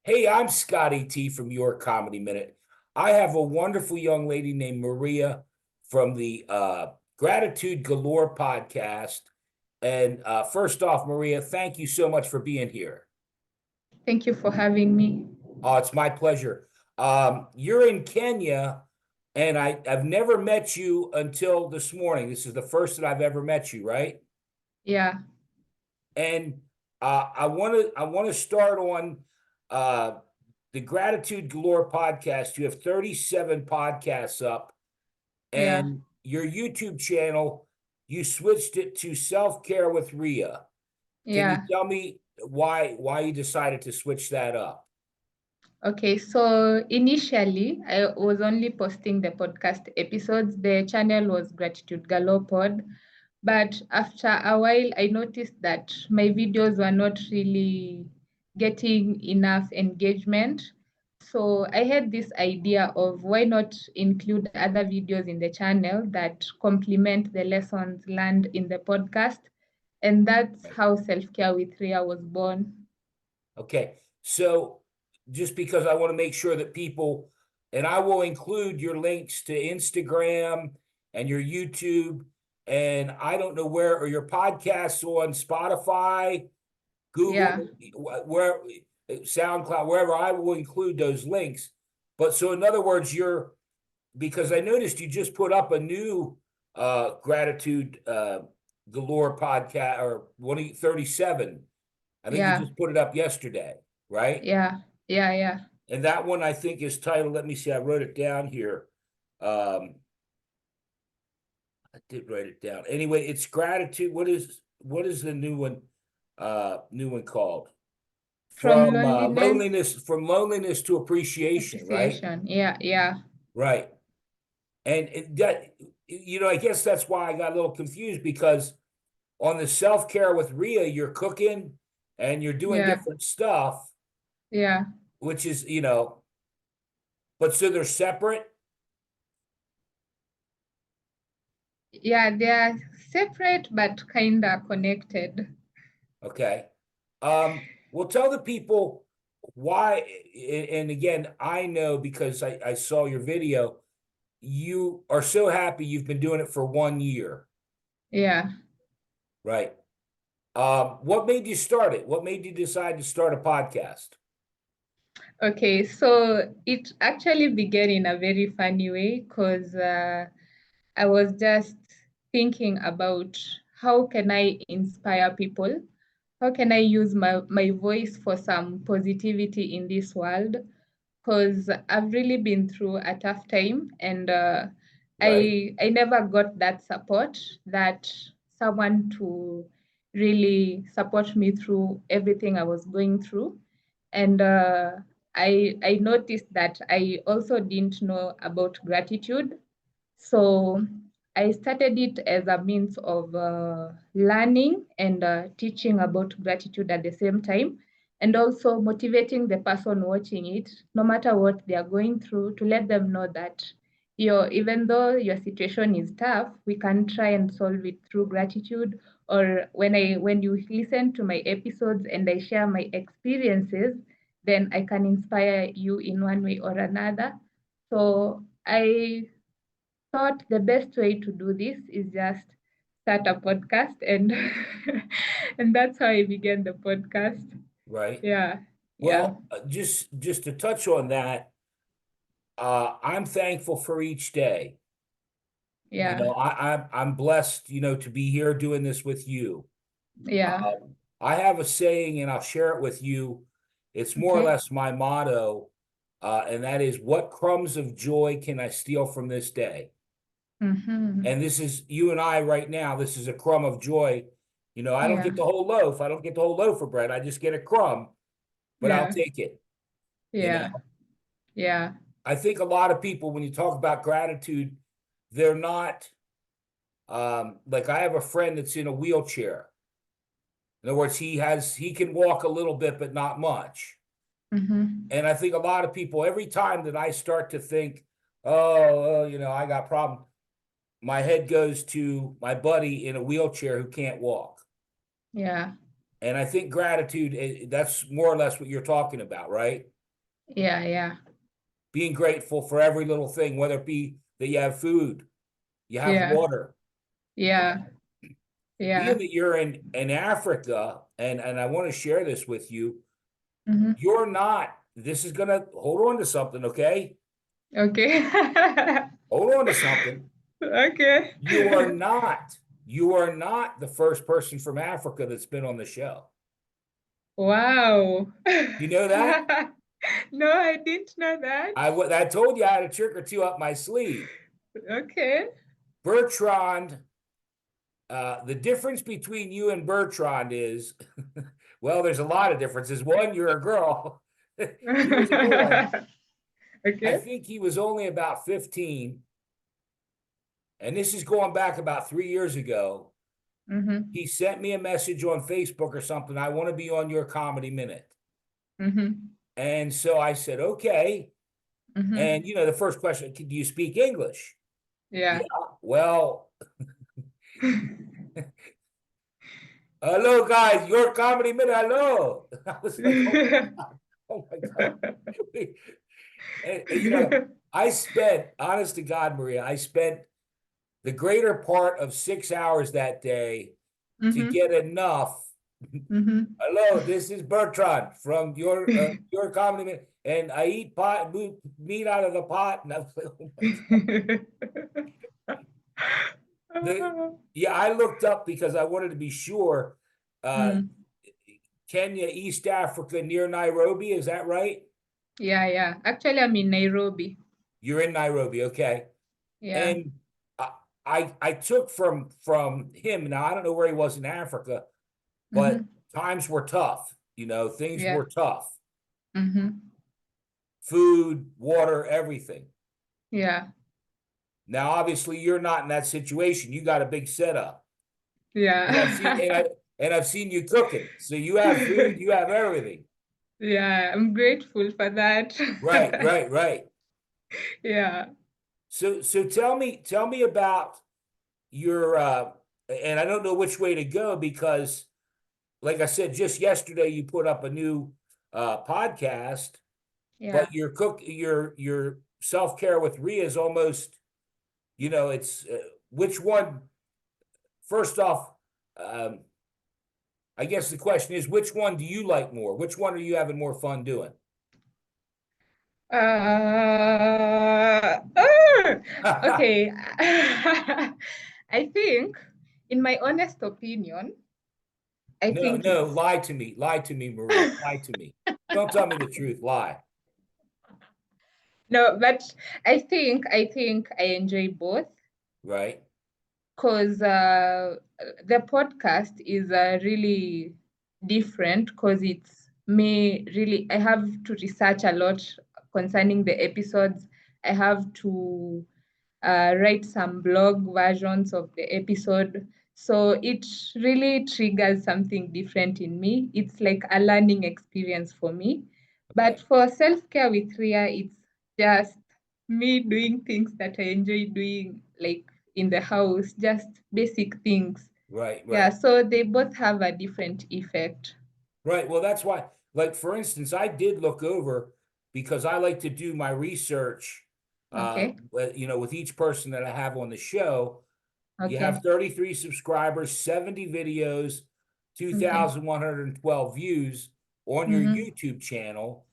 Hey, I'm Scotty T from Your Comedy Minute. I have a wonderful young lady named Maria from the Gratitude Galore podcast. And first off, Maria, thank you so much for being here. Thank you for having me. Oh, it's my pleasure. You're in Kenya, and I've never met you until this morning. This is the first that I've ever met you, right? Yeah, And I want to start on uh, the Gratitude Galore podcast. You have 37 podcasts up, yeah, and your YouTube channel, you switched it to Self Care with Ria. Can you yeah. tell me why you decided to switch that up? Okay, so initially I was only posting the podcast episodes. The channel was Gratitude Galore Pod, but after a while I noticed that my videos were not really getting enough engagement. So I had this idea of why not include other videos in the channel that complement the lessons learned in the podcast. And that's Right. how Self Care with Ria was born. Okay, so just because I want to make sure that people, and I will include your links to Instagram and your YouTube, and I don't know where, or your podcasts on Spotify, Yeah, Google, where SoundCloud, wherever, I will include those links. But so in other words, because I noticed you just put up a new gratitude galore podcast or 137. I think you yeah, just put it up yesterday, right? yeah, yeah, yeah. And that one I think is titled, let me see, I wrote it down here. Um, I did write it down. Anyway, it's gratitude. What is the new one called? From From loneliness, loneliness to appreciation, right? appreciation. Yeah, yeah, Right. And that, I guess that's why I got a little confused because on the self-care with Ria, you're cooking and you're doing yeah, different stuff, yeah. which is, but so they're separate. Yeah, they are separate but kind of connected. Okay. Well, tell the people why, and again, I know because I saw your video, you are so happy you've been doing it for 1 year, Yeah. right? What made you start it? What made you decide to start a podcast? Okay, so it actually began in a very funny way because I was just thinking about how can I inspire people? How can I use my voice for some positivity in this world? Because I've really been through a tough time and Right, I never got that support, that someone to really support me through everything I was going through. And I noticed that I also didn't know about gratitude. So I started it as a means of learning and teaching about gratitude at the same time, and also motivating the person watching it, no matter what they are going through, to let them know that even though your situation is tough, we can try and solve it through gratitude. Or when you listen to my episodes and I share my experiences, then I can inspire you in one way or another. So I thought the best way to do this is just start a podcast, and and that's how I began the podcast. right. Yeah, yeah, Well, just to touch on that, I'm thankful for each day. yeah, I'm blessed, to be here doing this with you. yeah. I have a saying, and I'll share it with you. It's more or Okay. less my motto, and that is, "What crumbs of joy can I steal from this day?" Mm-hmm. And this is you and I right now. This is a crumb of joy. I don't Yeah, get the whole loaf. I don't get the whole loaf of bread. I just get a crumb, but I'll yeah, take it. You yeah, know, yeah, I think a lot of people, when you talk about gratitude, they're not like I have a friend that's in a wheelchair. In other words, he can walk a little bit, but not much. mm-hmm. And I think a lot of people, every time that I start to think, oh, I got problem, my head goes to my buddy in a wheelchair who can't walk. Yeah, And I think gratitude, that's more or less what you're talking about, right? Yeah, yeah, Being grateful for every little thing, whether it be that you have food, you have yeah, water. yeah, Being yeah. that you're in Africa, and I want to share this with you, Mm-hmm. you're not, this is gonna hold on to something, okay? Okay. Hold on to something. Okay. You are not the first person from Africa that's been on the show. Wow. You know that? No, I didn't know that. I told you I had a trick or two up my sleeve. Okay. Bertrand, the difference between you and Bertrand is, well, there's a lot of differences. One, you're a girl. He was a boy. I Okay. think he was only about 15. And this is going back about 3 years ago. Mm-hmm. He sent me a message on Facebook or something. I want to be on your comedy minute. Mm-hmm. And so I said, okay. Mm-hmm. And the first question, do you speak English? Yeah. Yeah. Well, hello guys, your comedy minute. Hello. I was like, oh my God. Oh my God. And, I spent, honest to God, Maria, I spent the greater part of 6 hours that day to Mm-hmm. get enough. Mm-hmm. Hello, this is Bertrand from your comedy minute, and I eat meat out of the pot. And I was like, oh my God. Yeah, I looked up because I wanted to be sure. Uh, Mm. Kenya, East Africa, near Nairobi, is that right? Yeah, yeah. Actually, I'm in Nairobi. You're in Nairobi, okay. Yeah. And I I took from him. Now I don't know where he was in Africa, but Mm-hmm. times were tough. Things Yeah. were tough. Mm-hmm. Food, water, everything. Yeah. Now, obviously, you're not in that situation. You got a big setup, and I've seen Yeah. and I've seen you cooking. So you have food, you have everything. Yeah, I'm grateful for that. Right, right, right. Yeah. So tell me about your and I don't know which way to go because, like I said, just yesterday you put up a new podcast, Yeah. but your self-care with Rhea is almost, it's which one? First off, um, I guess the question is, which one do you like more? Which one are you having more fun doing? Okay. I think, in my honest opinion, I No, think no, it's lie to me, Maria, lie to me. Don't tell me the truth, lie. no, but I think I enjoy both Right, because the podcast is really different because it's me really. I have to research a lot concerning the episodes. I have to write some blog versions of the episode. So it really triggers something different in me. It's like a learning experience for me. But okay, for self care with Ria, it's just me doing things that I enjoy doing, like in the house, just basic things. right, Yeah, right. so they both have a different effect. Right. Well, that's why, like, for instance, I did look over because I like to do my research, Okay. with each person that I have on the show. You have Okay. 33 subscribers, 70 videos, Okay. 2,112 views on your Mm-hmm. YouTube channel.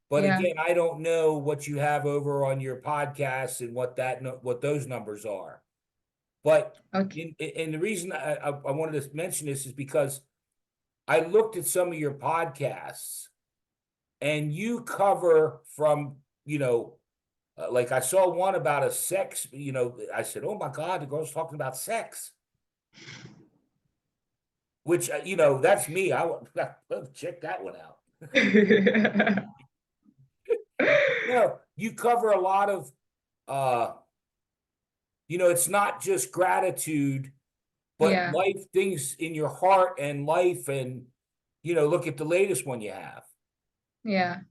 But Yeah. again, I don't know what you have over on your podcasts and what those numbers are. But Okay. the reason I wanted to mention this is because I looked at some of your podcasts and you cover from, like I saw one about a sex, I said, oh my God, the girl's talking about sex, which, that's me. I would check that one out. No, you cover a lot of, uh, it's not just gratitude, but Yeah. life things in your heart and life. And, look at the latest one you have. Yeah.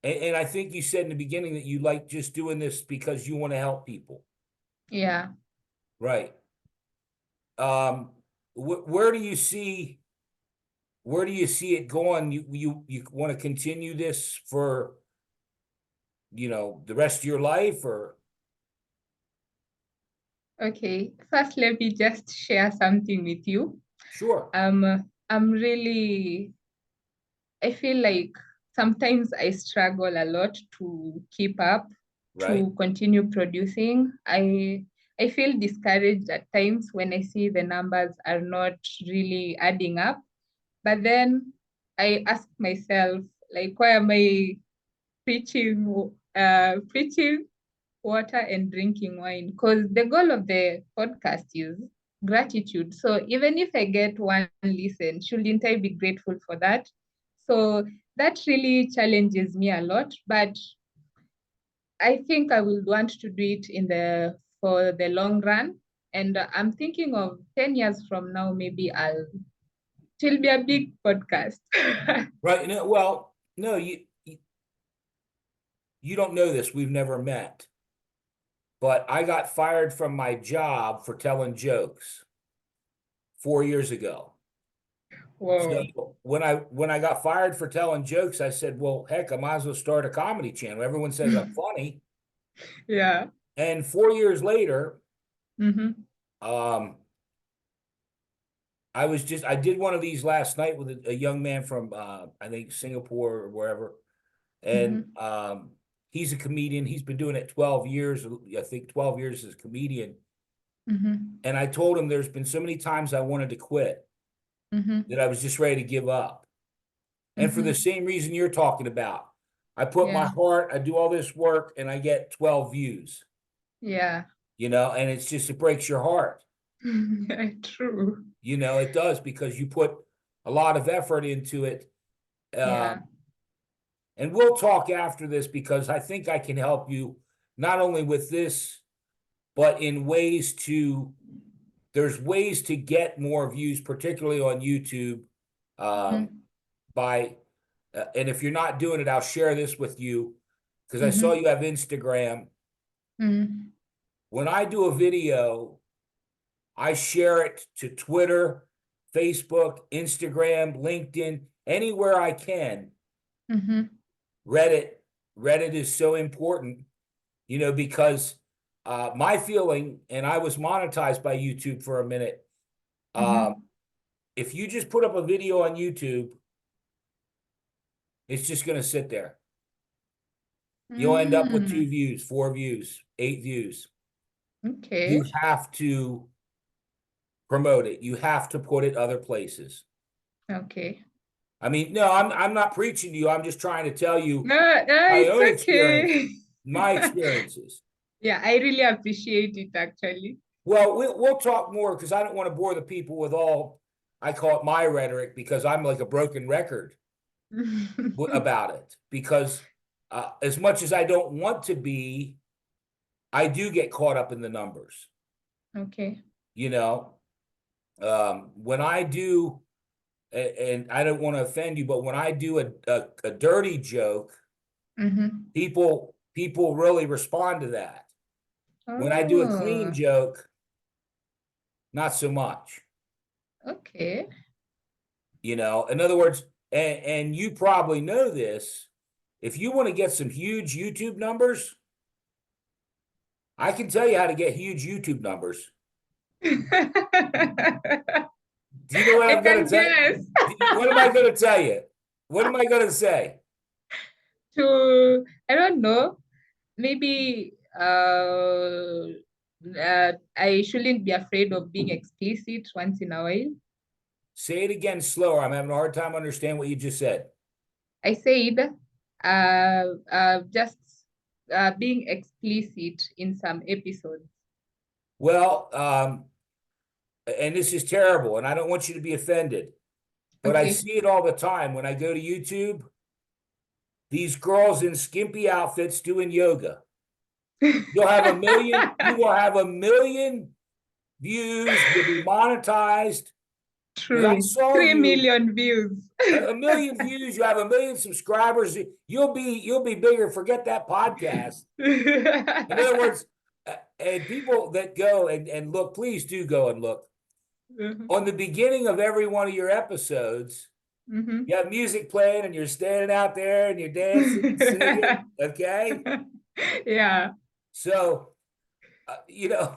And I think you said in the beginning that you like just doing this because you want to help people. Yeah. Right. Where do you see where do you see it going? You want to continue this for, the rest of your life, or? Okay, first let me just share something with you. Sure. I'm really, I feel like sometimes I struggle a lot to keep up, Right. to continue producing. I feel discouraged at times when I see the numbers are not really adding up. But then I ask myself, like, why am I preaching water and drinking wine? Because the goal of the podcast is gratitude. So even if I get one listen, shouldn't I be grateful for that? So that really challenges me a lot. But I think I will want to do it for the long run. And I'm thinking of 10 years from now, maybe it will be a big podcast. Right. No, well, no, you don't know this. We've never met. But I got fired from my job for telling jokes 4 years ago. Whoa. So when I got fired for telling jokes, I said, well, heck, I might as well start a comedy channel. Everyone says I'm funny. Yeah. And 4 years later, Mm-hmm. um, I did one of these last night with a young man from I think Singapore or wherever. And Mm-hmm. he's a comedian. He's been doing it 12 years, I think 12 years as a comedian. Mm-hmm. And I told him there's been so many times I wanted to quit Mm-hmm. that I was just ready to give up. And for the Mm-hmm. same reason you're talking about, I put my Yeah. heart, I do all this work, and I get 12 views, Yeah. and it breaks your heart. True. It does, because you put a lot of effort into it. Yeah. And we'll talk after this, because I think I can help you not only with this, but there's ways to get more views, particularly on YouTube. Um, Mm-hmm. by and if you're not doing it, I'll share this with you, because I saw Mm-hmm. you have Instagram. Mm-hmm. When I do a video, I share it to Twitter, Facebook, Instagram, LinkedIn, anywhere I can. Mm-hmm. Reddit. Reddit is so important, because my feeling, and I was monetized by YouTube for a minute. Um, Mm-hmm. if you just put up a video on YouTube, it's just going to sit there. You'll end up with 2 views, 4 views, 8 views. You Okay. have to promote it. You have to put it other places. Okay. I mean, no, I'm not preaching to you. I'm just trying to tell you No, no, my it's own experience, okay. my experiences. Yeah, I really appreciate it actually. Well, we'll talk more, because I don't want to bore the people with all, I call it my rhetoric, because I'm like a broken record about it. Because as much as I don't want to be, I do get caught up in the numbers. Okay. You know, when I do, and I don't want to offend you, but when I do a dirty joke, Mm-hmm. people really respond to that. When I do a clean Oh, joke, not so much. okay. In other words, and you probably know this, if you want to get some huge YouTube numbers, I can tell you how to get huge YouTube numbers. Do you know what I I'm going to can tell guess. you? What am I going to tell you? What am I going to say? I don't know, maybe I shouldn't be afraid of being explicit once in a while. Say it again slower. I'm having a hard time understanding what you just said. I said just being explicit in some episodes. Well, and this is terrible, and I don't want you to be offended, but I Okay. see it all the time when I go to YouTube. These girls in skimpy outfits doing yoga. You'll have a million, you will have a million views, you'll be monetized. Because I True. saw 3 million views. a million views, you have a million subscribers, you'll be bigger. Forget that podcast. In other words, and people that go and look, please do go and look. On the beginning of every one of your episodes, Mm-hmm. You have music playing and you're standing out there and you're dancing and singing. Okay. Yeah. So, you know,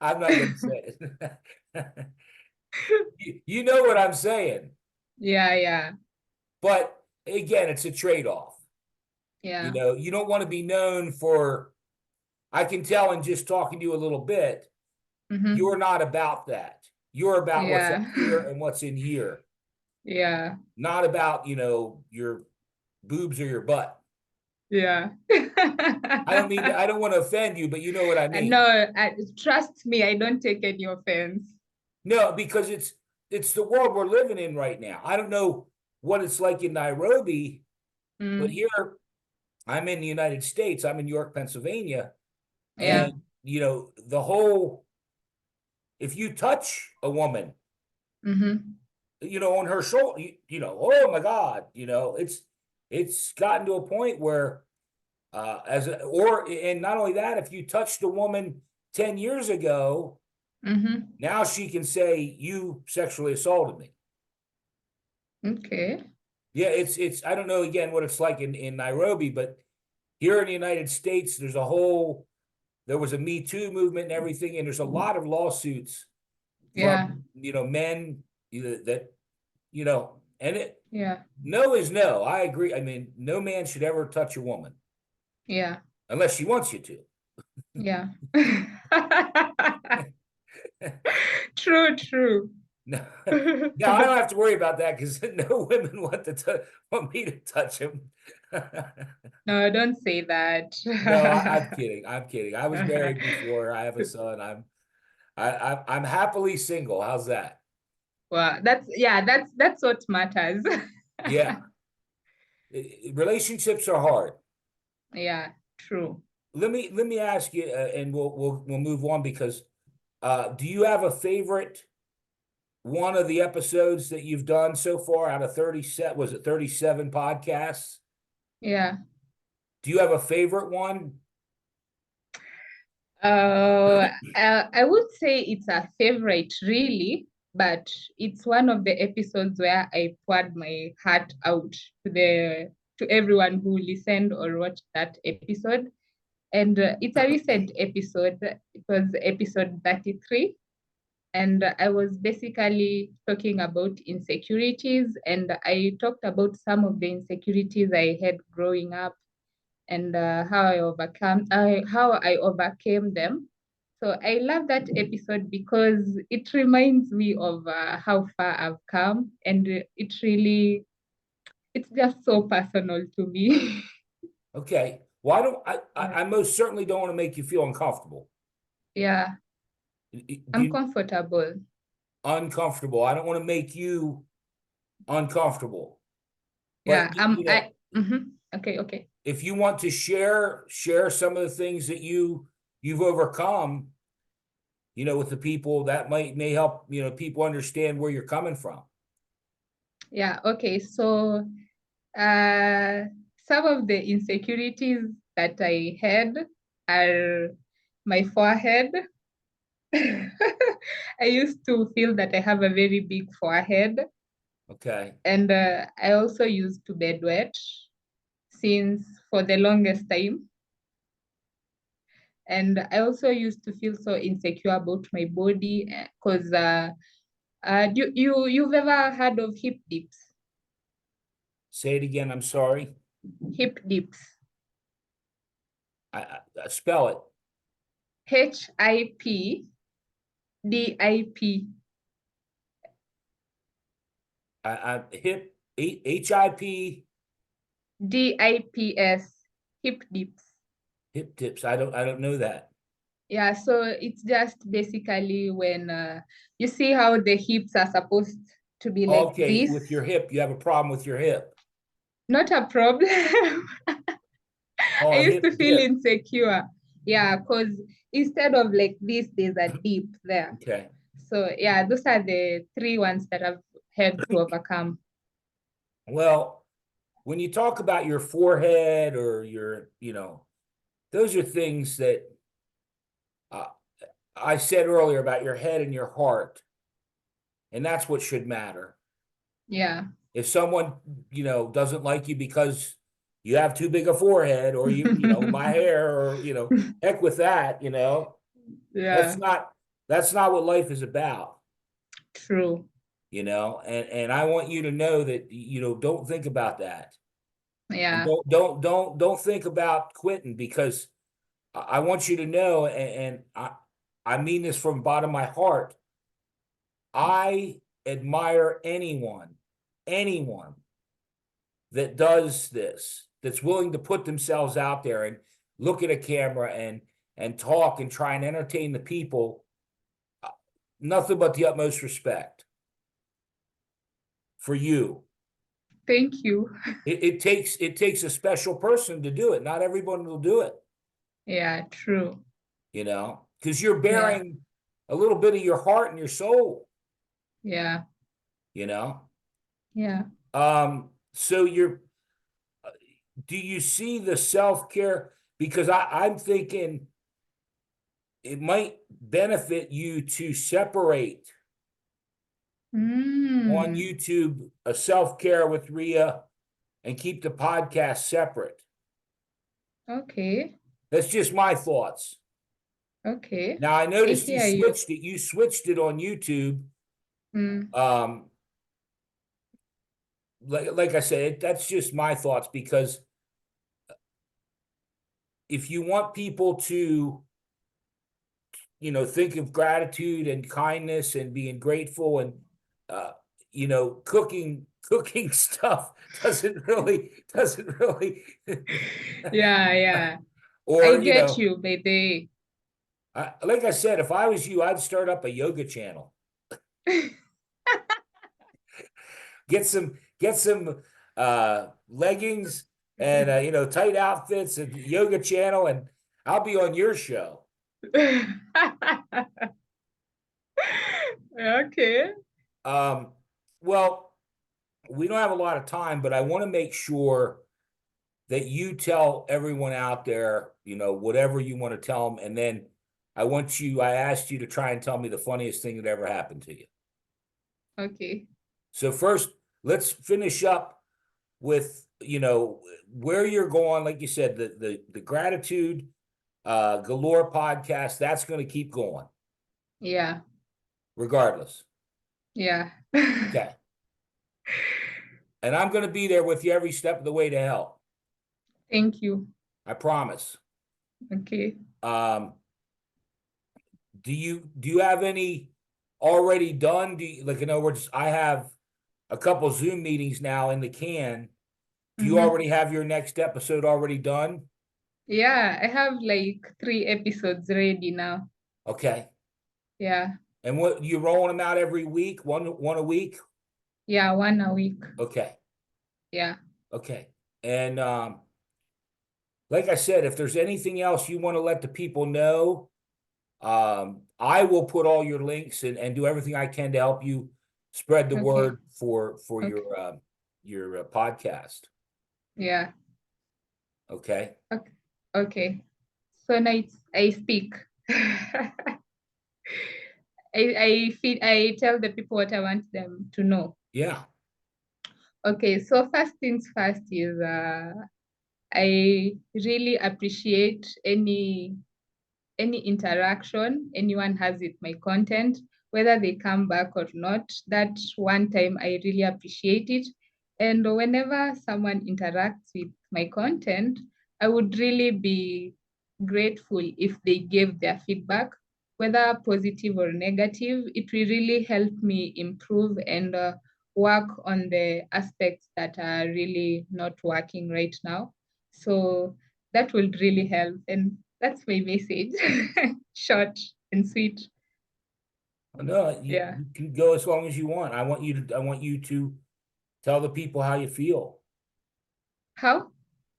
I'm not going to say it. You know what I'm saying. Yeah, yeah, But again, it's a trade-off. You yeah. know, you don't want to be known for, I can tell in just talking to you a little bit, Mm-hmm. you're not about that. You're about what's up Yeah. here and what's in here, Yeah. not about, your boobs or your butt. Yeah. I don't want to offend you, but you know what I mean. No, trust me, I don't take any offense. No, because it's the world we're living in right now. I don't know what it's like in Nairobi, but Mm, here I'm in the United States. I'm in York, Pennsylvania, yeah. and the whole if you touch a woman, Mm-hmm. on her shoulder, oh my God, it's gotten to a point where and not only that, if you touched a woman 10 years ago, Mm-hmm. now she can say you sexually assaulted me. Okay. Yeah, it's I don't know again what it's like in Nairobi, but here in the United States, there was a Me Too movement and everything, and there's a lot of lawsuits Yeah. from men that and it Yeah. no is no. I agree. I mean, no man should ever touch a woman Yeah. unless she wants you to. Yeah. True, true. No, no, I don't have to worry about that because no women want me to touch him. No, don't say that. No, I'm kidding. I'm kidding. I was married before. I have a son. I'm happily single. How's that? Well, that's what matters. Yeah. Relationships are hard. Yeah, true. Let me ask you, and we'll move on because do you have a favorite one of the episodes that you've done so far out of 30 set? Was it 37 podcasts? Yeah. Do you have a favorite one? I would say it's a favorite, really, but it's one of the episodes where I poured my heart out to everyone who listened or watched that episode. And it's a recent episode. It was episode 33. And I was basically talking about insecurities. And I talked about some of the insecurities I had growing up and how I overcame them. So I love that episode because it reminds me of how far I've come, and it's just so personal to me. Okay. Well, I don't. Yeah, I most certainly don't want to make you feel uncomfortable. yeah, Do I'm you comfortable. uncomfortable? I don't want to make you uncomfortable. Yeah, But okay, okay. if you want to share some of the things that you've overcome, with the people that may help, people understand where you're coming from. Yeah, okay. So uh, some of the insecurities that I had are my forehead. I used to feel that I have a very big forehead, Okay. and I also used to bedwet since for the longest time. And I also used to feel so insecure about my body because you've ever heard of hip dips? Say it again. I'm sorry. Hip dips. I spell it. HIPDIP. Hip HIP DIPS. Hip dips. hip tips. I don't know that. Yeah, so it's just basically when you see how the hips are supposed to be like Okay, this. with your hip, you have a problem with your hip. Not a problem. Oh, I a used hip to feel dip. insecure. Yeah, because instead of like this, there's a dip there. Okay. So yeah, those are the three ones that I've had to overcome. Well, when you talk about your forehead or those are things that uh, I said earlier about your head and your heart, and that's what should matter. Yeah. If someone, doesn't like you because you have too big a forehead, or my hair, or, heck with that, that's Yeah. not, that's not what life is about, True. and I want you to know that, don't think about that. And Yeah. don't think about quitting, because I want you to know, and I mean this from the bottom of my heart. I admire anyone that does this, that's willing to put themselves out there and look at a camera and talk and try and entertain the people. Nothing but the utmost respect for you. Thank you. It takes a special person to do it. Not everyone will do it, Yeah, true. because you're Yeah. bearing a little bit of your heart and your soul, Yeah. you know. Yeah. So do you see the self-care? Because I'm thinking it might benefit you to separate on Mm. YouTube a self-care with Ria and keep the podcast separate. Okay. That's just my thoughts. Okay. Now I I noticed you hear you. switched it. You switched it on YouTube. Mm. Um, like I said, that's just my thoughts, because if you want people to, think of gratitude and kindness and being grateful, and uh, cooking stuff doesn't really Yeah, yeah. I or get you, baby. like I said, if I was you, I'd start up a yoga channel. Get some leggings and tight outfits and yoga channel, and I'll be on your show. Okay. Well, we don't have a lot of time, but I want to make sure that you tell everyone out there, whatever you want to tell them, and then I asked you to try and tell me the funniest thing that ever happened to you. Okay. So first, let's finish up with, where you're going. Like you said, the gratitude Galore podcast, that's going to keep going Yeah. regardless. Yeah. Okay. And I'm going to be there with you every step of the way to help. Thank you. I promise. Okay. Do you have any already done? Like, in other words, I have a couple Zoom meetings now in the can. Do you Mhm. already have your next episode already done? Yeah, I have like 3 episodes ready now. Okay. Yeah. And what, you rolling them out every week, one a week? Yeah, one a week. Okay. Yeah. Okay. And like I said, if there's anything else you want to let the people know, I will put all your links and do everything I can to help you spread the Okay. word for Okay. your podcast. Yeah. Okay. Okay. Okay. So now I speak. I tell the people what I want them to know. Yeah. Okay, so first things first is I really appreciate any interaction anyone has with my content, whether they come back or not. That one time I really appreciate it. And whenever someone interacts with my content, I would really be grateful if they gave their feedback, whether positive or negative. It will really help me improve and work on the aspects that are really not working right now. So that will really help. And that's my message. Short and sweet. No, Yeah. you can go as long as you want. I want you to tell the people how you feel. How?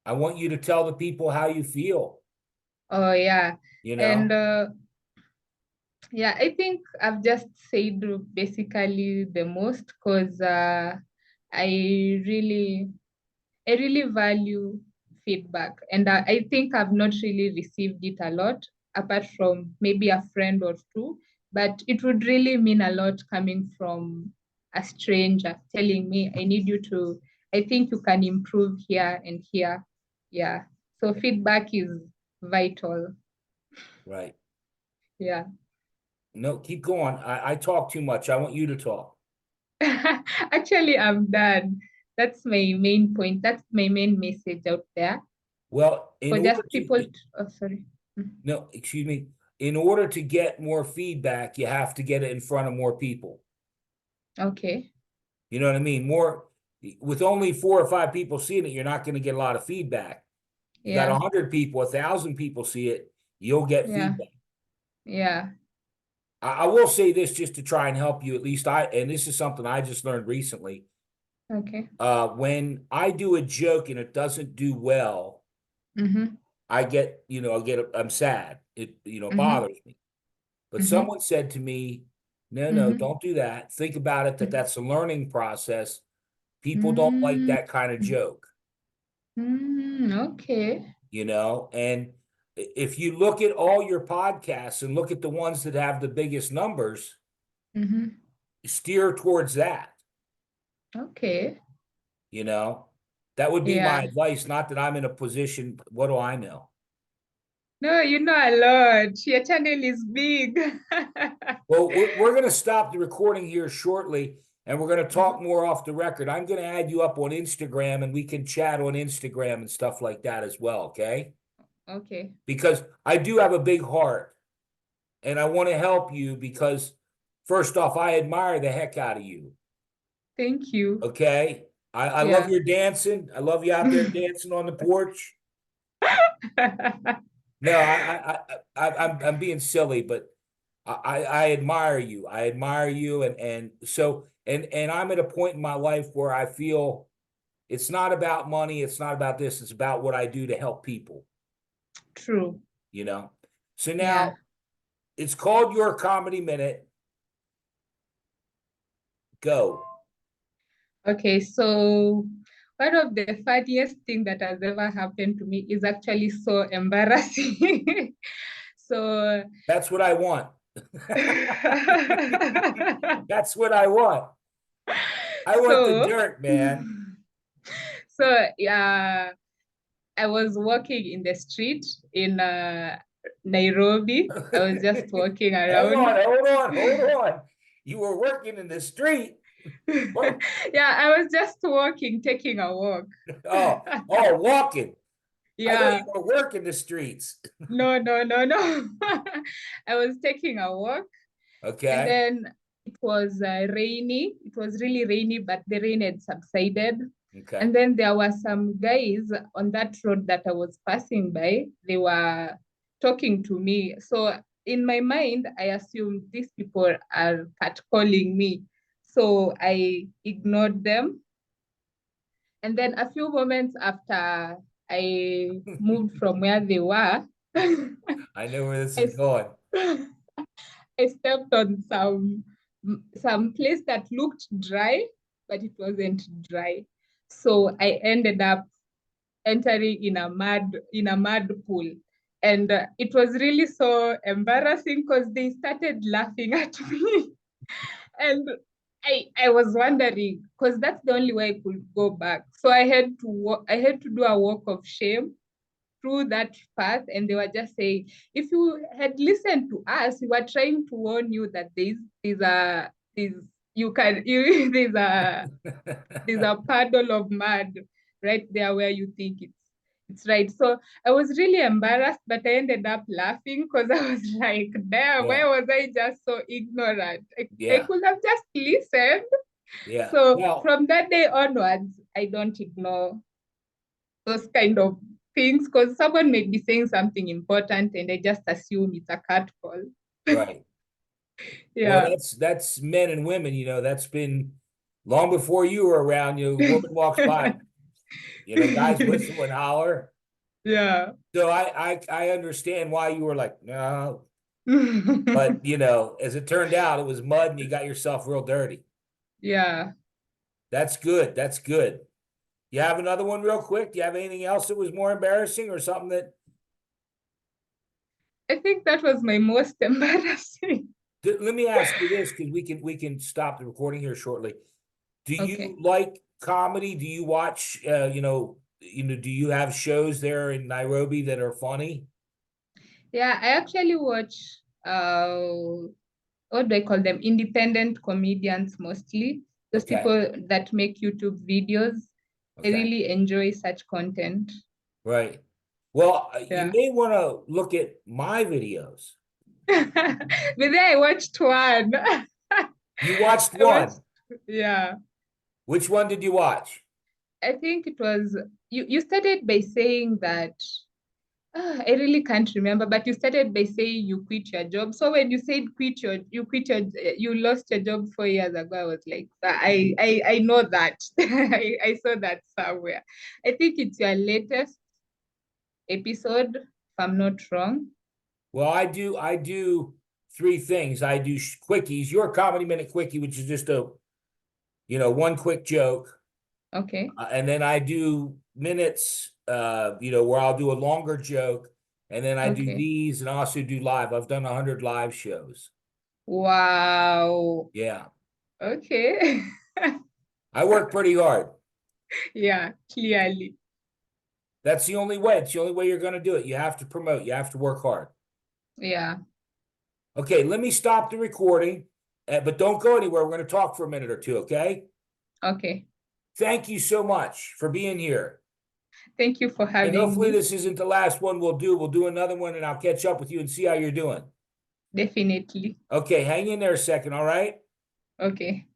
I want you to tell the people how you feel, Oh, yeah. you And know? yeah, I think I've just said basically the most because I really I really value feedback, and I think I've not really received it a lot, apart from maybe a friend or two. But it would really mean a lot coming from a stranger telling me, I think you can improve here and here. Yeah. So feedback is vital. Right. Yeah. No, keep going. I talk too much. I want you to talk. Actually, I'm done. That's my main point. That's my main message out there Well, for just people. Oh, sorry. no, excuse me. In order to get more feedback, you have to get it in front of more people. Okay. You know what I mean? With only 4 or 5 people seeing it, you're not going to get a lot of feedback. You got Yeah. 100 people, 1,000 people see it, you'll get Yeah. feedback. Yeah. I will say this just to try and help you, at least and this is something I just learned recently. Okay. When I do a joke and it doesn't do well, Mm-hmm. I'm sad. It, Mm-hmm. bothers me. But Mm-hmm. someone said to me, no, Mm-hmm. don't do that. Think about it that that's a learning process. People don't like Mm-hmm. that kind of joke, Okay. and if you look at all your podcasts and look at the ones that have the biggest numbers, Mm-hmm. steer towards that, Okay. you know. That would be my Yeah. advice, not that I'm in a position, what do I know? No, you know a lot. Your channel is big. Well, we're going to stop the recording here shortly, and we're going to talk Mhm. more off the record. I'm going to add you up on Instagram, and we can chat on Instagram and stuff like that as well, okay? Okay. Because I do have a big heart, and I want to help you because, first off, I admire the heck out of you, Thank you. okay? I love Yeah. your dancing. I love you out there dancing on the porch. No, I'm being silly, but I admire you. I admire you, and I'm at a point in my life where I feel it's not about money, it's not about this, it's about what I do to help people, True. you know. So Yeah. now it's called Your Comedy Minute. Go. Okay. So one of the funniest thing that has ever happened to me is actually so embarrassing. So That's what I want. That's what I want. I want the so dirt, man. yeah, I was walking in the street in Nairobi. I was just walking Hang around. on, hold on. You were working in the street. What? Yeah, I was just walking, taking a walk. Walking. I thought Yeah, you were working the streets. no, no, no, no. I was taking a walk, and Okay. then it was rainy. It was really rainy, but the rain had subsided. Okay. And then there were some guys on that road that I was passing by. They were talking to me. So in my mind, I assumed these people are catcalling me. So I ignored them. And then a few moments after I moved from where they were, I know where this is I, going. I stepped on some place that looked dry, but it wasn't dry. So I ended up entering in a mud pool, and it was really so embarrassing because they started laughing at me. And I was wondering because that's the only way I could go back, so I had to do a walk of shame through that path, and they were just saying, if you had listened to us, we were trying to warn you that there's you can you, there's a puddle of mud right there where you think it's right. So I was really embarrassed, but I ended up laughing because I was like, damn, Yeah. why was I just so ignorant? I Yeah. could have just listened. Yeah. So Well, from that day onwards, I don't ignore those kind of things because someone may be saying something important and I just assume it's a cat call. right. Well, Yeah. that's men and women, that's been long before you were around, the woman walks by, guys whistle and holler. Yeah. So I understand why you were like, no, but as it turned out, it was mud and you got yourself real dirty. Yeah. That's good. That's good. You have another one real quick? Do you have anything else that was more embarrassing or something that I think that was my most embarrassing. Let me ask you this, because we can stop the recording here shortly. Do Okay. you like comedy? Do you watch, do you have shows there in Nairobi that are funny? Yeah, I actually watch what do I call them? Independent comedians mostly. Those Okay, people that make YouTube videos. I okay, really enjoy such content. right. Well, you Yeah. may want to look at my videos. But then I watched one. You watched I watched, one. yeah. Which one did you watch? I think it was you started by saying that I really can't remember, but you started by saying you quit your job. So when you said you lost your job 4 years ago, I was like, I know that. I saw that somewhere. I think it's your latest episode, if I'm not wrong. Well, I do three things. I do quickies, your comedy minute quickie, which is just one quick joke. Okay. And then I do minutes, where I'll do a longer joke. And then I do Okay. these and I also do live. I've done 100 live shows. Wow. Yeah. Okay. I work pretty hard. Yeah, clearly. That's the only way. It's the only way you're going to do it. You have to promote, you have to work hard. Yeah. Okay, let me stop the recording, but don't go anywhere. We're going to talk for a minute or two, okay? Okay. Thank you so much for being here. Thank you for And having hopefully me. this isn't the last one we'll do. We'll do another one and I'll catch up with you and see how you're doing. Definitely. Okay, hang in there a second, all right? Okay.